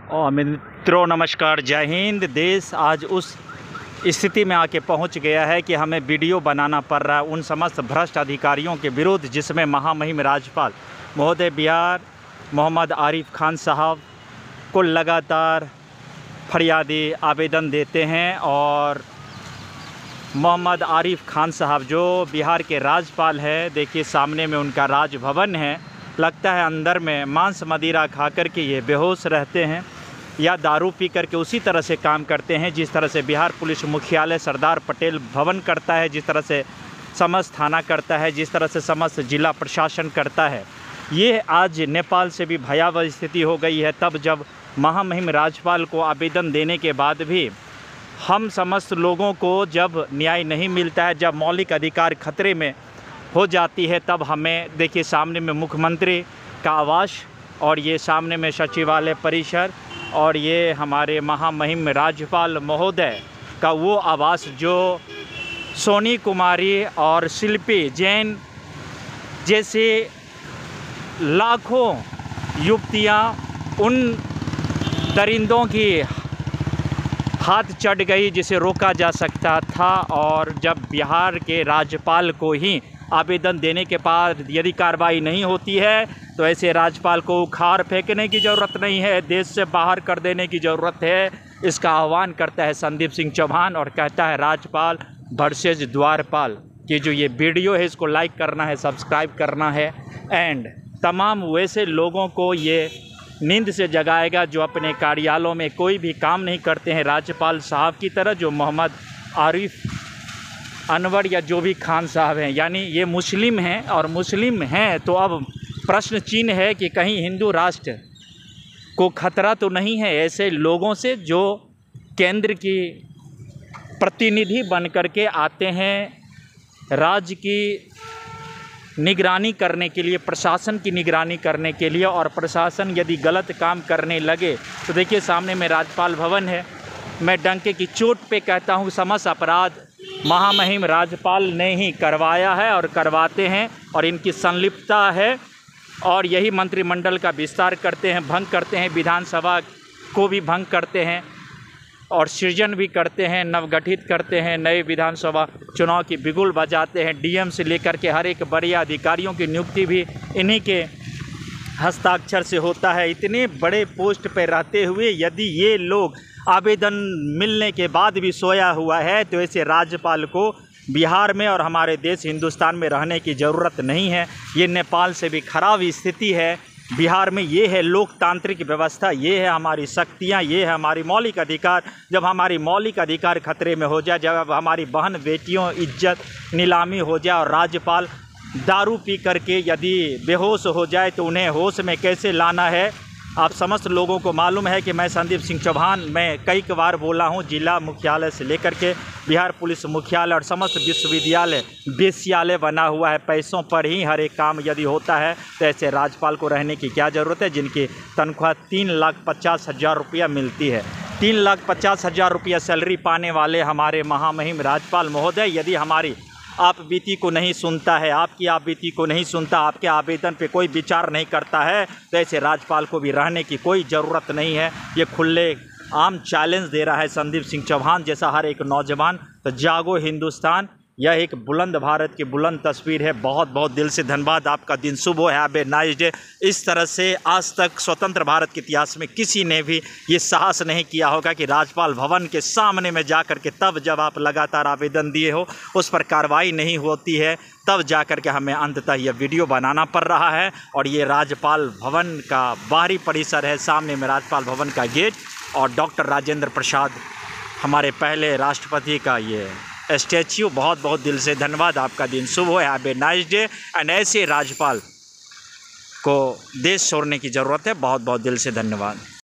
और मित्रों नमस्कार, जय हिंद। देश आज उस स्थिति में आके पहुंच गया है कि हमें वीडियो बनाना पड़ रहा है उन समस्त भ्रष्ट अधिकारियों के विरुद्ध, जिसमें महामहिम राज्यपाल महोदय बिहार मोहम्मद आरिफ खान साहब को लगातार फरियादी आवेदन देते हैं। और मोहम्मद आरिफ खान साहब जो बिहार के राज्यपाल हैं, देखिए सामने में उनका राजभवन है। लगता है अंदर में मांस मदिरा खा कर के ये बेहोश रहते हैं या दारू पी करके उसी तरह से काम करते हैं जिस तरह से बिहार पुलिस मुख्यालय सरदार पटेल भवन करता है, जिस तरह से समस्त थाना करता है, जिस तरह से समस्त जिला प्रशासन करता है। ये आज नेपाल से भी भयावह स्थिति हो गई है। तब जब महामहिम राज्यपाल को आवेदन देने के बाद भी हम समस्त लोगों को जब न्याय नहीं मिलता है, जब मौलिक अधिकार खतरे में हो जाती है, तब हमें देखिए सामने में मुख्यमंत्री का आवास और ये सामने में सचिवालय परिसर और ये हमारे महामहिम राज्यपाल महोदय का वो आवास जो सोनी कुमारी और शिल्पी जैन जैसे लाखों युवतियां उन दरिंदों की हाथ चढ़ गई जिसे रोका जा सकता था। और जब बिहार के राज्यपाल को ही आवेदन देने के बाद यदि कार्रवाई नहीं होती है तो ऐसे राज्यपाल को उखाड़ फेंकने की ज़रूरत नहीं है, देश से बाहर कर देने की ज़रूरत है। इसका आह्वान करता है संदीप सिंह चौहान और कहता है राज्यपाल वर्सेस द्वारपाल की जो ये वीडियो है इसको लाइक करना है, सब्सक्राइब करना है एंड तमाम वैसे लोगों को ये नींद से जगाएगा जो अपने कार्यालयों में कोई भी काम नहीं करते हैं राज्यपाल साहब की तरह, जो मोहम्मद आरिफ अनवर या जो भी खान साहब हैं। यानी ये मुस्लिम हैं और मुस्लिम हैं तो अब प्रश्न चिन्ह है कि कहीं हिंदू राष्ट्र को खतरा तो नहीं है ऐसे लोगों से जो केंद्र की प्रतिनिधि बन कर के आते हैं राज्य की निगरानी करने के लिए, प्रशासन की निगरानी करने के लिए। और प्रशासन यदि गलत काम करने लगे तो देखिए सामने में राज्यपाल भवन है। मैं डंके की चोट पे कहता हूँ समस्त अपराध महामहिम राज्यपाल ने ही करवाया है और करवाते हैं और इनकी संलिप्तता है। और यही मंत्रिमंडल का विस्तार करते हैं, भंग करते हैं, विधानसभा को भी भंग करते हैं और सृजन भी करते हैं, नवगठित करते हैं, नए विधानसभा चुनाव की बिगुल बजाते हैं। डीएम से लेकर के हर एक बड़े अधिकारियों की नियुक्ति भी इन्हीं के हस्ताक्षर से होता है। इतने बड़े पोस्ट पर रहते हुए यदि ये लोग आवेदन मिलने के बाद भी सोया हुआ है तो ऐसे राज्यपाल को बिहार में और हमारे देश हिंदुस्तान में रहने की ज़रूरत नहीं है। ये नेपाल से भी खराब स्थिति है। बिहार में ये है लोकतांत्रिक व्यवस्था, ये है हमारी शक्तियाँ, ये है हमारी मौलिक अधिकार। जब हमारी मौलिक अधिकार खतरे में हो जाए, जब हमारी बहन बेटियों इज्जत नीलामी हो जाए और राज्यपाल दारू पी करके यदि बेहोश हो जाए तो उन्हें होश में कैसे लाना है आप समस्त लोगों को मालूम है। कि मैं संदीप सिंह चौहान मैं कई बार बोला हूं, जिला मुख्यालय से लेकर के बिहार पुलिस मुख्यालय और समस्त विश्वविद्यालय वेश्यालय बना हुआ है। पैसों पर ही हर एक काम यदि होता है तो ऐसे राज्यपाल को रहने की क्या ज़रूरत है जिनकी तनख्वाह 3,50,000 रुपया मिलती है। 3,50,000 रुपया सैलरी पाने वाले हमारे महामहिम राज्यपाल महोदय यदि हमारी आप बीती को नहीं सुनता है, आपकी आप बीती को नहीं सुनता, आपके आवेदन पे कोई विचार नहीं करता है तो ऐसे राज्यपाल को भी रहने की कोई ज़रूरत नहीं है। ये खुले आम चैलेंज दे रहा है संदीप सिंह चौहान जैसा हर एक नौजवान। तो जागो हिंदुस्तान, यह एक बुलंद भारत की बुलंद तस्वीर है। बहुत बहुत दिल से धन्यवाद, आपका दिन शुभ हो, हैव ए नाइस डे। इस तरह से आज तक स्वतंत्र भारत के इतिहास में किसी ने भी ये साहस नहीं किया होगा कि राज्यपाल भवन के सामने में जा कर के तब जब आप लगातार आवेदन दिए हो उस पर कार्रवाई नहीं होती है, तब जा कर के हमें अंततः यह वीडियो बनाना पड़ रहा है। और ये राज्यपाल भवन का बाहरी परिसर है, सामने में राज्यपाल भवन का गेट और डॉक्टर राजेंद्र प्रसाद हमारे पहले राष्ट्रपति का ये स्टैच्यू। बहुत बहुत दिल से धन्यवाद, आपका दिन शुभ हो, have a nice day. And ऐसे राज्यपाल को देश छोड़ने की ज़रूरत है। बहुत बहुत दिल से धन्यवाद।